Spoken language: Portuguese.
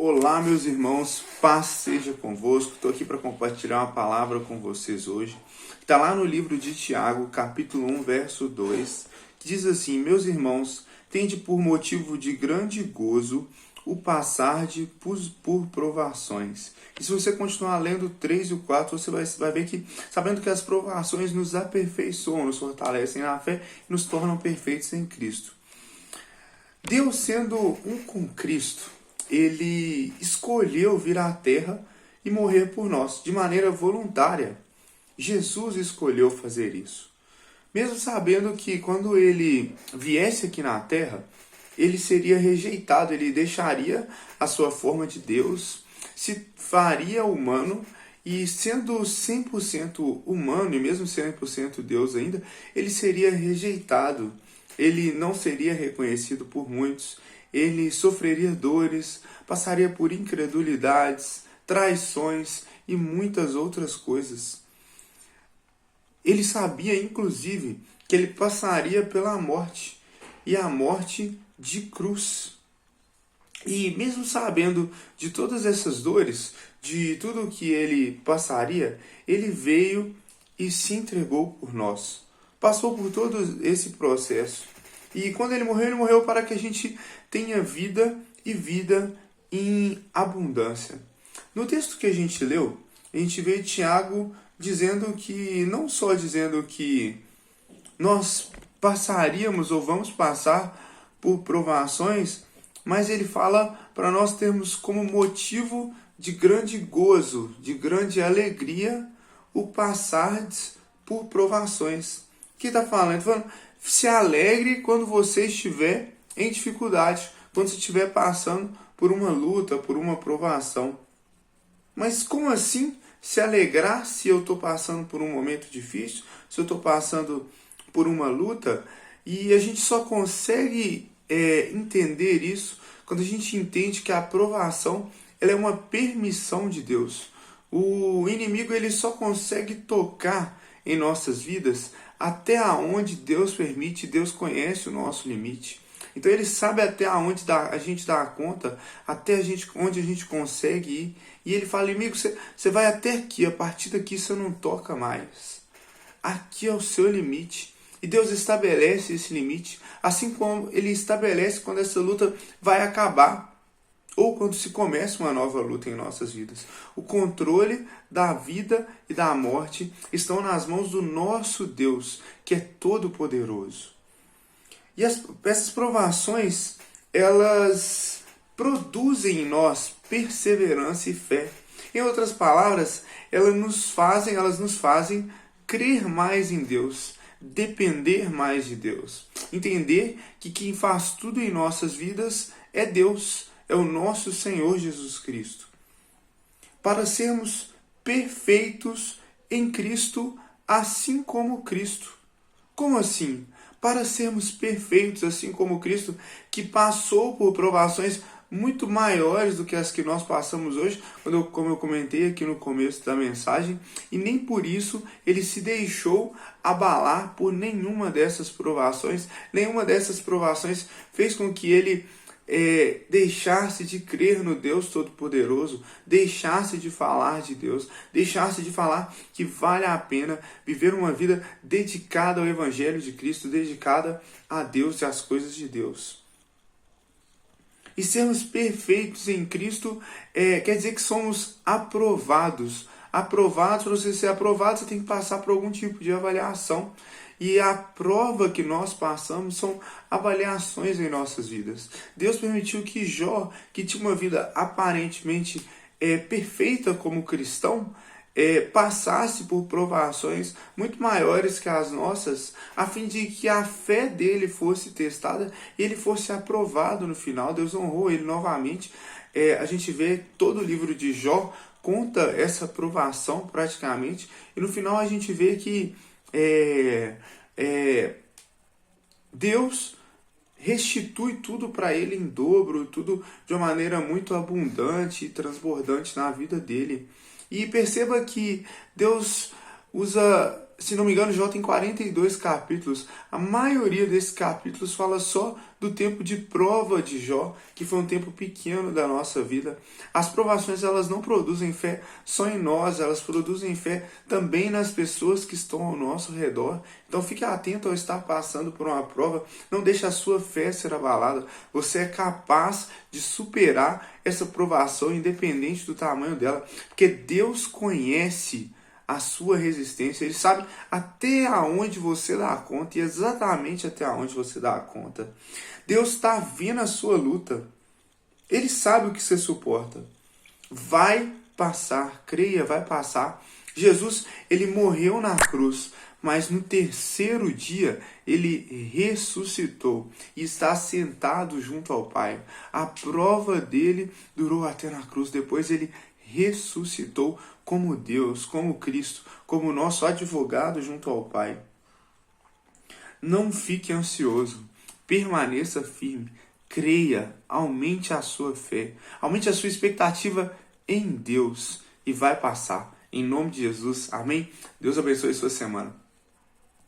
Olá, meus irmãos, paz seja convosco. Estou aqui para compartilhar uma palavra com vocês hoje. Está lá no livro de Tiago, capítulo 1, verso 2, que diz assim: Meus irmãos, tende por motivo de grande gozo o passarde por provações. E se você continuar lendo o 3 e o 4, você vai ver que, sabendo que as provações nos aperfeiçoam, nos fortalecem na fé e nos tornam perfeitos em Cristo. Deus, sendo um com Cristo, ele escolheu vir à Terra e morrer por nós, de maneira voluntária. Jesus escolheu fazer isso. Mesmo sabendo que quando ele viesse aqui na Terra, ele seria rejeitado, ele deixaria a sua forma de Deus, se faria humano e, sendo 100% humano e mesmo 100% Deus ainda, ele seria rejeitado. Ele não seria reconhecido por muitos, ele sofreria dores, passaria por incredulidades, traições e muitas outras coisas. Ele sabia, inclusive, que ele passaria pela morte, e a morte de cruz. E mesmo sabendo de todas essas dores, de tudo o que ele passaria, ele veio e se entregou por nós. Passou por todo esse processo. E quando ele morreu para que a gente tenha vida e vida em abundância. No texto que a gente leu, a gente vê Tiago dizendo que, não só dizendo que nós passaríamos ou vamos passar por provações, mas ele fala para nós termos como motivo de grande gozo, de grande alegria, o passar por provações. O que está falando? Ele está falando, se alegre quando você estiver em dificuldade, quando você estiver passando por uma luta, por uma provação. Mas como assim se alegrar se eu estou passando por um momento difícil, se eu estou passando por uma luta? E a gente só consegue entender isso quando a gente entende que a provação ela é uma permissão de Deus. O inimigo ele só consegue tocar em nossas vidas até onde Deus permite, Deus conhece o nosso limite. Então ele sabe até onde a gente dá conta, até onde a gente consegue ir. E ele fala, inimigo, você vai até aqui, a partir daqui você não toca mais. Aqui é o seu limite. E Deus estabelece esse limite, assim como ele estabelece quando essa luta vai acabar, ou quando se começa uma nova luta em nossas vidas. O controle da vida e da morte estão nas mãos do nosso Deus, que é todo-poderoso. E essas provações, elas produzem em nós perseverança e fé. Em outras palavras, elas nos fazem crer mais em Deus, depender mais de Deus. Entender que quem faz tudo em nossas vidas é Deus, é o nosso Senhor Jesus Cristo. Para sermos perfeitos em Cristo, assim como Cristo. Como assim? Para sermos perfeitos assim como Cristo, que passou por provações muito maiores do que as que nós passamos hoje, como eu comentei aqui no começo da mensagem, e nem por isso ele se deixou abalar por nenhuma dessas provações. Nenhuma dessas provações fez com que ele deixasse de crer no Deus Todo-Poderoso, deixasse de falar de Deus, deixasse de falar que vale a pena viver uma vida dedicada ao Evangelho de Cristo, dedicada a Deus e às coisas de Deus. E sermos perfeitos em Cristo quer dizer que somos aprovados. Aprovados, para você ser aprovado, você tem que passar por algum tipo de avaliação. E a prova que nós passamos são avaliações em nossas vidas. Deus permitiu que Jó, que tinha uma vida aparentemente perfeita como cristão, passasse por provações muito maiores que as nossas, a fim de que a fé dele fosse testada e ele fosse aprovado no final. Deus honrou ele novamente. A gente vê todo o livro de Jó, conta essa provação praticamente, e no final a gente vê que Deus restitui tudo para ele em dobro, tudo de uma maneira muito abundante e transbordante na vida dele. E perceba que Deus usa Se não me engano, Jó tem 42 capítulos. A maioria desses capítulos fala só do tempo de prova de Jó, que foi um tempo pequeno da nossa vida. As provações, elas não produzem fé só em nós, elas produzem fé também nas pessoas que estão ao nosso redor. Então fique atento ao estar passando por uma prova. Não deixe a sua fé ser abalada. Você é capaz de superar essa provação, independente do tamanho dela, porque Deus conhece a sua resistência, Ele sabe até onde você dá conta e exatamente até onde você dá conta. Deus está vendo a sua luta, Ele sabe o que você suporta. Vai passar, creia, vai passar. Jesus, Ele morreu na cruz, mas no terceiro dia Ele ressuscitou e está sentado junto ao Pai. A prova dele durou até na cruz, depois Ele ressuscitou como Deus, como Cristo, como nosso advogado junto ao Pai. Não fique ansioso, permaneça firme, creia, aumente a sua fé, aumente a sua expectativa em Deus e vai passar. Em nome de Jesus, amém? Deus abençoe sua semana.